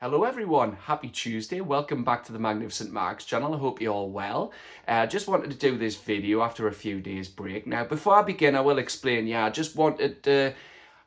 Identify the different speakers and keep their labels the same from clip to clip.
Speaker 1: Hello everyone, happy Tuesday. Welcome back to the Magnificent Mags channel. I hope you're all well. Just wanted to do this video after a few days break. Now before I begin I will explain, I just wanted to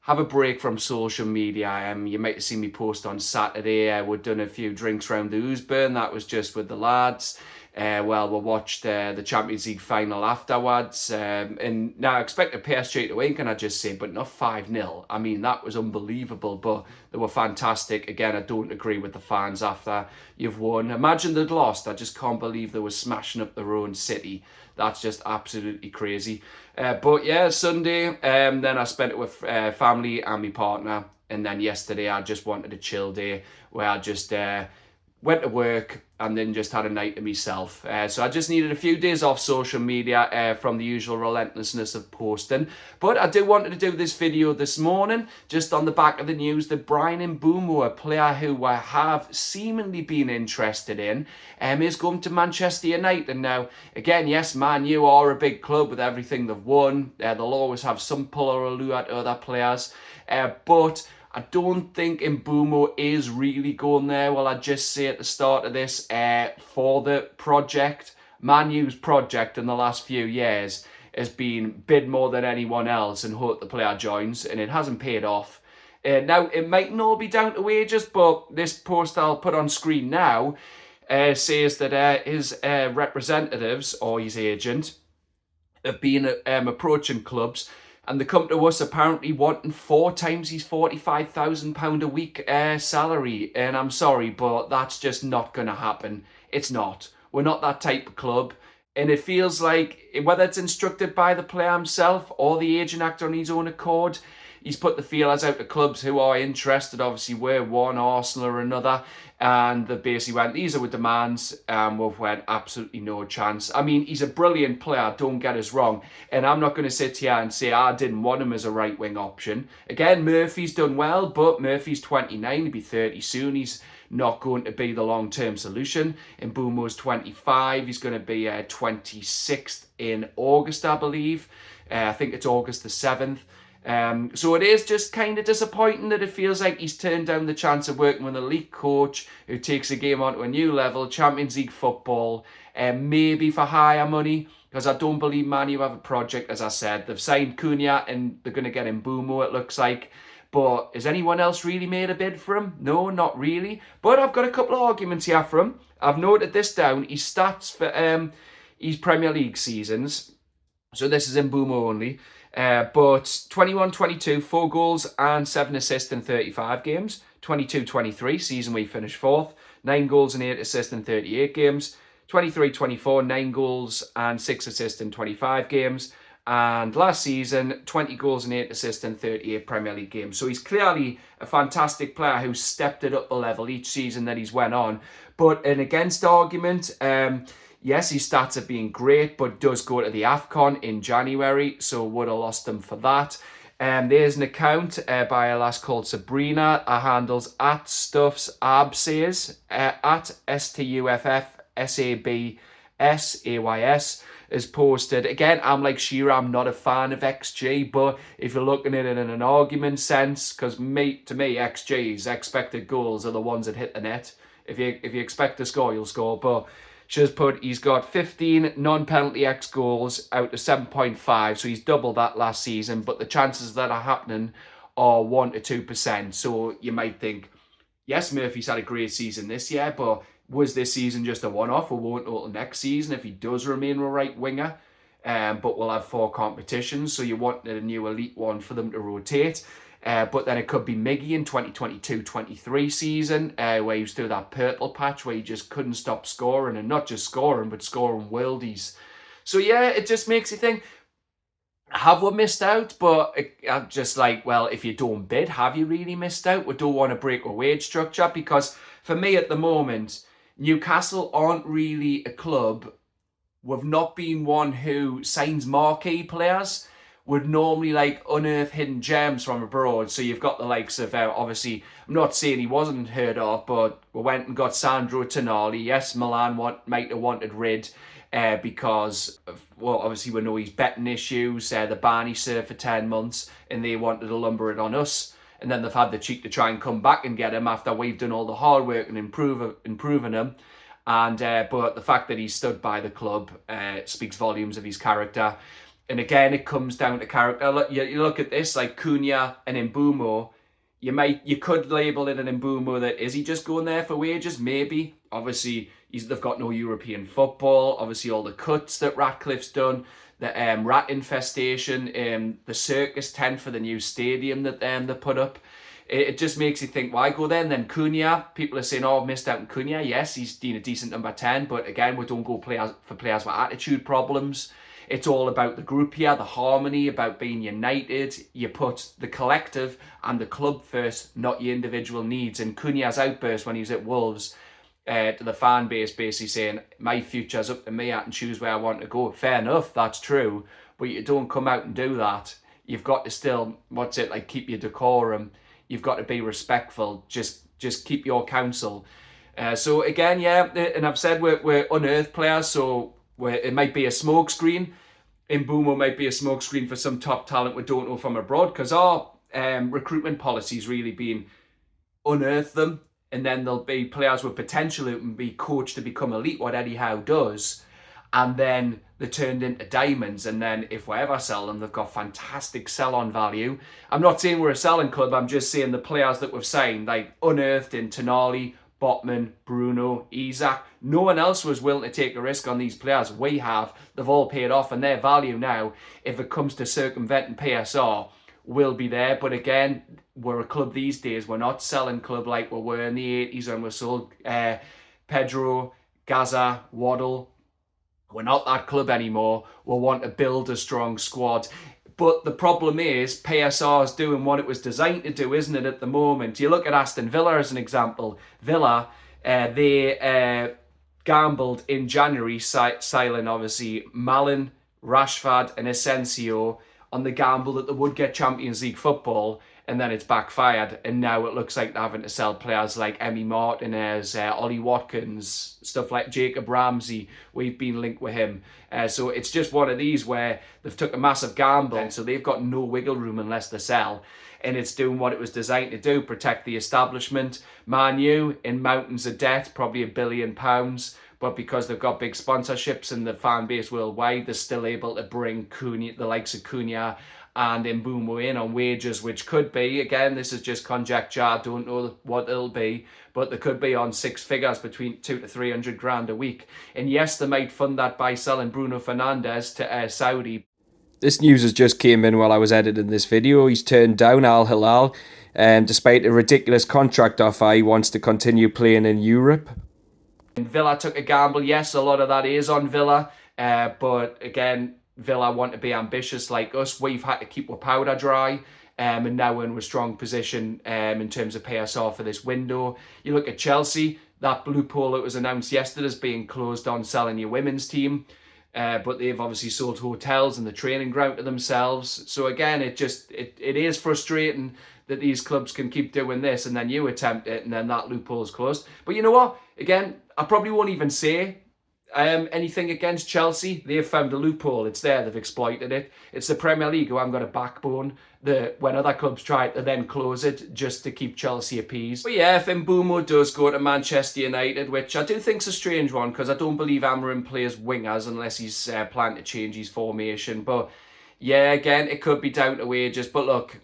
Speaker 1: have a break from social media. You might have seen me post on Saturday. We'd done a few drinks round the Oosburn. That was just with the lads. We watched the Champions League final afterwards. And now I expected PSG to win, can I just say, but not 5-0. I mean, that was unbelievable, but they were fantastic. Again, I don't agree with the fans after you've won. Imagine they'd lost. I just can't believe they were smashing up their own city. That's just absolutely crazy. But yeah, Sunday, then I spent it with family and my partner. And then yesterday, I just wanted a chill day where I just went to work and then just had a night to myself. So I just needed a few days off social media from the usual relentlessness of posting. But I wanted to do this video this morning, just on the back of the news that Bryan Mbeumo, a player who I have seemingly been interested in, is going to Manchester United. And now, again, yes, Man U are a big club with everything they've won. They'll always have some pull or allure to other players. But I don't think Imbumo is really going there. Well, I'd just say at the start of this, for the project, Man U's project in the last few years has been bid more than anyone else and hope the player joins, and it hasn't paid off. Now, it might all be down to wages, but this post I'll put on screen now says that his representatives, or his agent, have been approaching clubs, and they come to us apparently wanting 4 times his £45,000 a week salary. And I'm sorry, but that's just not going to happen. It's not. We're not that type of club. And it feels like, whether it's instructed by the player himself or the agent acting on his own accord, he's put the feelers out to clubs who are interested. Obviously, we're one, Arsenal or another. And they basically went, these are the demands, and we've went, absolutely no chance. I mean, he's a brilliant player, don't get us wrong. And I'm not going to sit here and say I didn't want him as a right-wing option. Again, Murphy's done well, but Murphy's 29, he'll be 30 soon. He's not going to be the long-term solution. And Mbeumo's 25, he's going to be 26th in August, I believe. I think it's August the 7th. So it is just kind of disappointing that it feels like he's turned down the chance of working with an elite coach who takes a game onto a new level, Champions League football, maybe for higher money, because I don't believe Man U have a project. As I said, they've signed Cunha and they're going to get Imbumo, it looks like. But has anyone else really made a bid for him? No, not really. But I've got a couple of arguments here for him. I've noted this down. His stats for his Premier League seasons. So this is Imbumo only. But 21-22, 4 goals and 7 assists in 35 games. 22-23, season we finished 4th. 9 goals and 8 assists in 38 games. 23-24, 9 goals and 6 assists in 25 games. And last season, 20 goals and 8 assists in 38 Premier League games. So he's clearly a fantastic player who's stepped it up a level each season that he's went on. But an against argument, yes, his stats have been great, but does go to the AFCON in January, so would have lost them for that. There's an account by a lass called Sabrina. Her handle's at StuffsAbsays, at StuffSabsays, is posted. Again, I'm like Shearer, I'm not a fan of XG, but if you're looking at it in an argument sense, because to me, XG's expected goals are the ones that hit the net. If you expect to score, you'll score, but she's put he's got 15 non-penalty X goals out of 7.5, so he's doubled that last season, but the chances that are happening are 1 to 2%. So you might think, yes, Murphy's had a great season this year, but was this season just a one-off? We won't know till next season if he does remain a right winger. But we'll have 4 competitions, so you wanted a new elite one for them to rotate. But then it could be Miggy in 2022-23 season, where he was through that purple patch where he just couldn't stop scoring, and not just scoring, but scoring worldies. So yeah, it just makes you think, have we missed out? But I'm just like, well, if you don't bid, have you really missed out? We don't want to break a wage structure, because for me at the moment, Newcastle aren't really a club. We've not been one who signs marquee players. Would normally like unearth hidden gems from abroad. So you've got the likes of, obviously, I'm not saying he wasn't heard of, but we went and got Sandro Tonali. Yes, Milan might have wanted rid because, well, obviously we know he's betting issues. The ban he served for 10 months and they wanted to lumber it on us. and then they've had the cheek to try and come back and get him after we've done all the hard work and improving him. And but the fact that he stood by the club speaks volumes of his character. And again, it comes down to character. Look, you look at this, like Cunha and Imbumo. You could label it an Imbumo that is he just going there for wages? Maybe. Obviously, they've got no European football. Obviously, all the cuts that Ratcliffe's done, the rat infestation, the circus tent for the new stadium that they put up. It just makes you think, why go there? And then Cunha, people are saying, oh, I've missed out on Cunha. Yes, he's been a decent number 10, but again, we don't go for players with attitude problems. It's all about the group here, the harmony, about being united. You put the collective and the club first, not your individual needs. And Cunha's outburst when he was at Wolves to the fan base, basically saying, my future's up to me, I can choose where I want to go. Fair enough, that's true. But you don't come out and do that. You've got to still, keep your decorum. You've got to be respectful. Just keep your counsel. So again, yeah, and I've said we're unearthed players, so it might be a smokescreen. Imbumo might be a smokescreen for some top talent we don't know from abroad, because our recruitment policy's really been unearth them, and then there'll be players with potential who can be coached to become elite, what EddieHowe does, and then they're turned into diamonds, and then if we ever sell them, they've got fantastic sell-on value. I'm not saying we're a selling club, I'm just saying the players that we've signed, like unearthed in Tonali, Botman, Bruno, Isak. No one else was willing to take a risk on these players. We have. They've all paid off, and their value now, if it comes to circumventing PSR, will be there. But again, we're a club these days. We're not selling club like we were in the 80s when we sold Pedro, Gaza, Waddle. We're not that club anymore. We want to build a strong squad. But the problem is, PSR is doing what it was designed to do, isn't it, at the moment? You look at Aston Villa as an example. Villa, they gambled in January, signing obviously Malin, Rashford and Asensio on the gamble that they would get Champions League football, and then it's backfired. And now it looks like they're having to sell players like Emi Martinez, Ollie Watkins, stuff like Jacob Ramsey. We've been linked with him. So it's just one of these where they've took a massive gamble, so they've got no wiggle room unless they sell. And it's doing what it was designed to do, protect the establishment. Man U in mountains of debt, probably £1 billion. But because they've got big sponsorships and the fan base worldwide, they're still able to bring Cunha, the likes of Cunha and Imbumo in on wages, which could be, again, this is just conjecture, I don't know what it'll be, but they could be on six figures, between 200 to 300 grand a week. And yes, they might fund that by selling Bruno Fernandes to Saudi. This news has just came in while I was editing this video. He's turned down Al Hilal, despite a ridiculous contract offer. He wants to continue playing in Europe. And Villa took a gamble. Yes, a lot of that is on Villa, but again, Villa want to be ambitious like us. We've had to keep our powder dry, and now we're in a strong position in terms of PSR for this window. You look at Chelsea, that loophole that was announced yesterday is being closed on selling your women's team, but they've obviously sold hotels and the training ground to themselves. So again, it is frustrating that these clubs can keep doing this, and then you attempt it, and then that loophole is closed. But you know what? Again, I probably won't even say anything against Chelsea. They've found a loophole. It's there. They've exploited it. It's the Premier League who haven't got a backbone. When other clubs try to then close it just to keep Chelsea appeased. But yeah, if Imbumo does go to Manchester United, which I do think's a strange one, because I don't believe Amarim plays wingers unless he's planning to change his formation. But yeah, again, it could be down to wages. But look,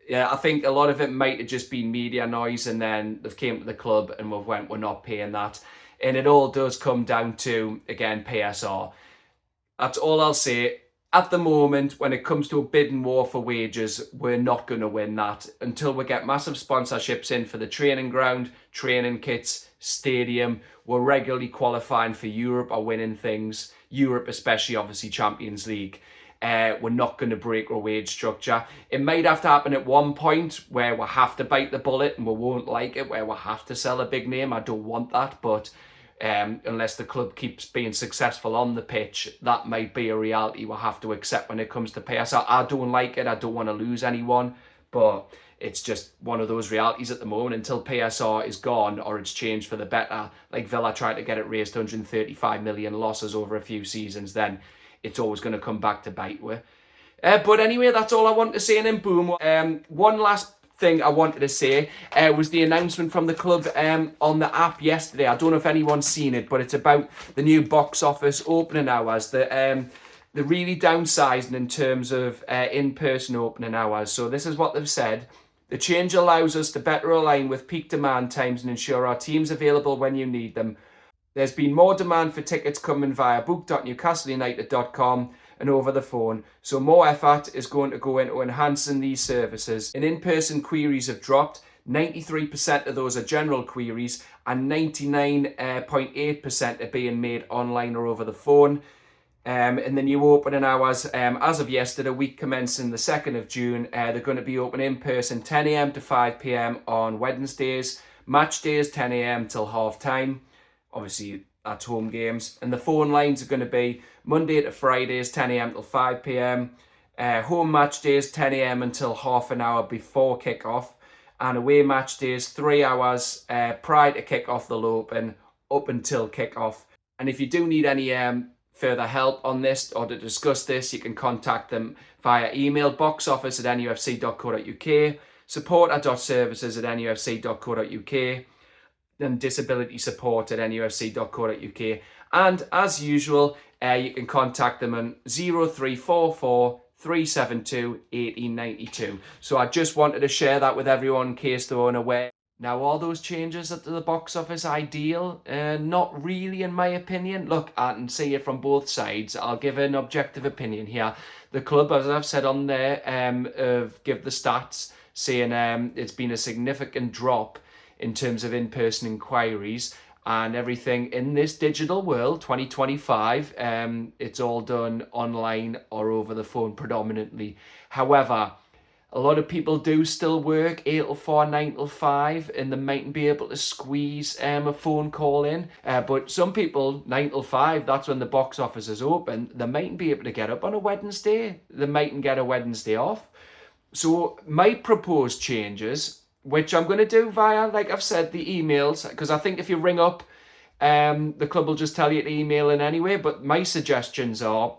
Speaker 1: yeah, I think a lot of it might have just been media noise, and then they've came to the club and we're not paying that. And it all does come down to, again, PSR. That's all I'll say. At the moment, when it comes to a bidding war for wages, we're not going to win that until we get massive sponsorships in for the training ground, training kits, stadium. We're regularly qualifying for Europe or winning things. Europe, especially, obviously, Champions League. We're not going to break our wage structure. It might have to happen at one point where we'll have to bite the bullet and we won't like it, where we'll have to sell a big name. I don't want that, but unless the club keeps being successful on the pitch, that might be a reality we'll have to accept when it comes to PSR. I don't like it. I don't want to lose anyone, but it's just one of those realities at the moment. Until PSR is gone or it's changed for the better, like Villa tried to get it raised 135 million losses over a few seasons, then it's always going to come back to bite with. But anyway, that's all I want to say in Imbumo. One last thing I wanted to say was the announcement from the club on the app yesterday. I don't know if anyone's seen it, but it's about the new box office opening hours. They're really downsizing in terms of in-person opening hours. So this is what they've said. The change allows us to better align with peak demand times and ensure our team's available when you need them. There's been more demand for tickets coming via book.NewcastleUnited.com and over the phone, so more effort is going to go into enhancing these services. And in-person queries have dropped. 93% of those are general queries and 99.8% are being made online or over the phone. And the new opening hours, as of yesterday, week commencing the 2nd of June, they're going to be open in person 10 a.m. to 5 p.m. on Wednesdays, match days 10 a.m. till half time. Obviously, that's home games. And the phone lines are going to be Monday to Fridays, 10 a.m. till 5 p.m. Home match days, 10 a.m. until half an hour before kick-off. And away match days, 3 hours prior to kick-off, they'll open up until kick-off. And if you do need any further help on this or to discuss this, you can contact them via email, boxoffice@nufc.co.uk, support@services@nufc.co.uk, and disability support@nufc.co.uk. And as usual, you can contact them on 0344 372 1892. So I just wanted to share that with everyone in case they weren't aware. Now, are those changes at the box office ideal? Not really, in my opinion. Look, I can see it from both sides. I'll give an objective opinion here. The club, as I've said on there, give the stats saying it's been a significant drop in terms of in-person inquiries and everything in this digital world, 2025. It's all done online or over the phone predominantly. However, a lot of people do still work 8 till 4, 9 till 5, and they mightn't be able to squeeze a phone call in. But some people, 9 till 5, that's when the box office is open, they mightn't be able to get up on a Wednesday. They mightn't get a Wednesday off. So my proposed changes, which I'm going to do via, like I've said, the emails, because I think if you ring up, the club will just tell you to email in anyway. But my suggestions are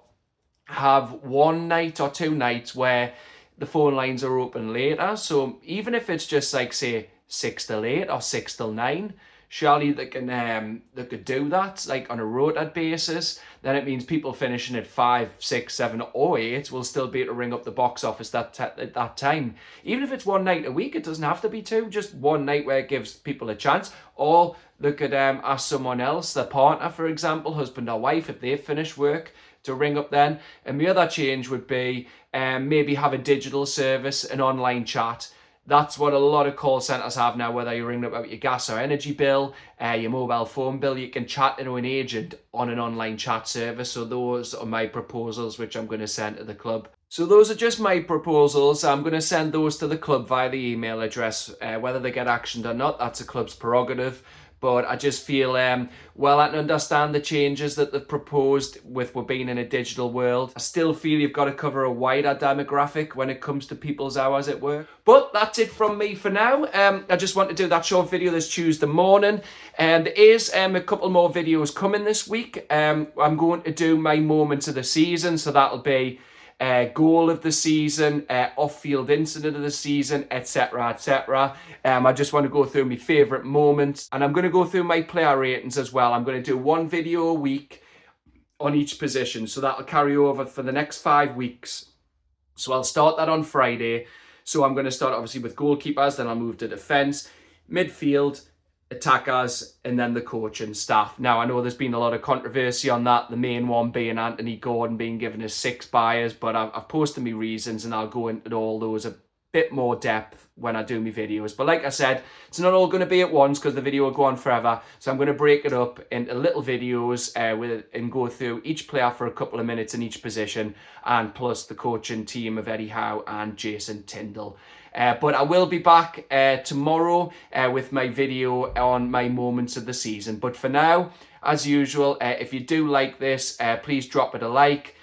Speaker 1: have one night or 2 nights where the phone lines are open later. So even if it's just like, say, 6 till 8 or 6 till 9, surely they could do that like on a rotated basis. Then it means people finishing at 5, 6, 7 or 8 will still be able to ring up the box office at that time. Even if it's one night a week, it doesn't have to be 2, just one night where it gives people a chance. Or they could ask someone else, their partner, for example, husband or wife, if they finish work, to ring up then. And the other change would be maybe have a digital service, an online chat. That's what a lot of call centres have now, whether you're ringing up about your gas or energy bill, your mobile phone bill, you can chat to an agent on an online chat service. So those are my proposals, which I'm going to send to the club. So those are just my proposals. I'm going to send those to the club via the email address. Whether they get actioned or not, that's the club's prerogative. But I just feel, well, I can understand the changes that they've proposed with we're being in a digital world. I still feel you've got to cover a wider demographic when it comes to people's hours at work. But that's it from me for now. I just want to do that short video this Tuesday morning. And there is a couple more videos coming this week. I'm going to do my moments of the season. So that'll be goal of the season, off-field incident of the season, etc, etc. I just want to go through my favourite moments, and I'm going to go through my player ratings as well. I'm going to do 1 video a week on each position, so that'll carry over for the next 5 weeks. So I'll start that on Friday. So I'm going to start obviously with goalkeepers, then I'll move to defence, midfield, attackers, and then the coaching staff. Now, I know there's been a lot of controversy on that, the main one being Anthony Gordon being given his 6 buyers, but I've posted my reasons and I'll go into all those a bit more depth when I do my videos. But like I said, it's not all going to be at once because the video will go on forever. So I'm going to break it up into little videos and go through each player for a couple of minutes in each position, and plus the coaching team of EddieHowe and Jason Tyndall. But I will be back tomorrow with my video on my moments of the season. But for now, as usual, if you do like this, please drop it a like.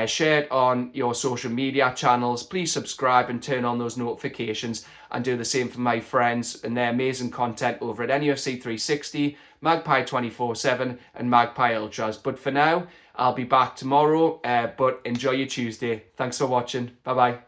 Speaker 1: Share it on your social media channels. Please subscribe and turn on those notifications, and do the same for my friends and their amazing content over at NUFC 360, Magpie 24/7 and Magpie Ultras. But for now, I'll be back tomorrow, but enjoy your Tuesday. Thanks for watching. Bye-bye.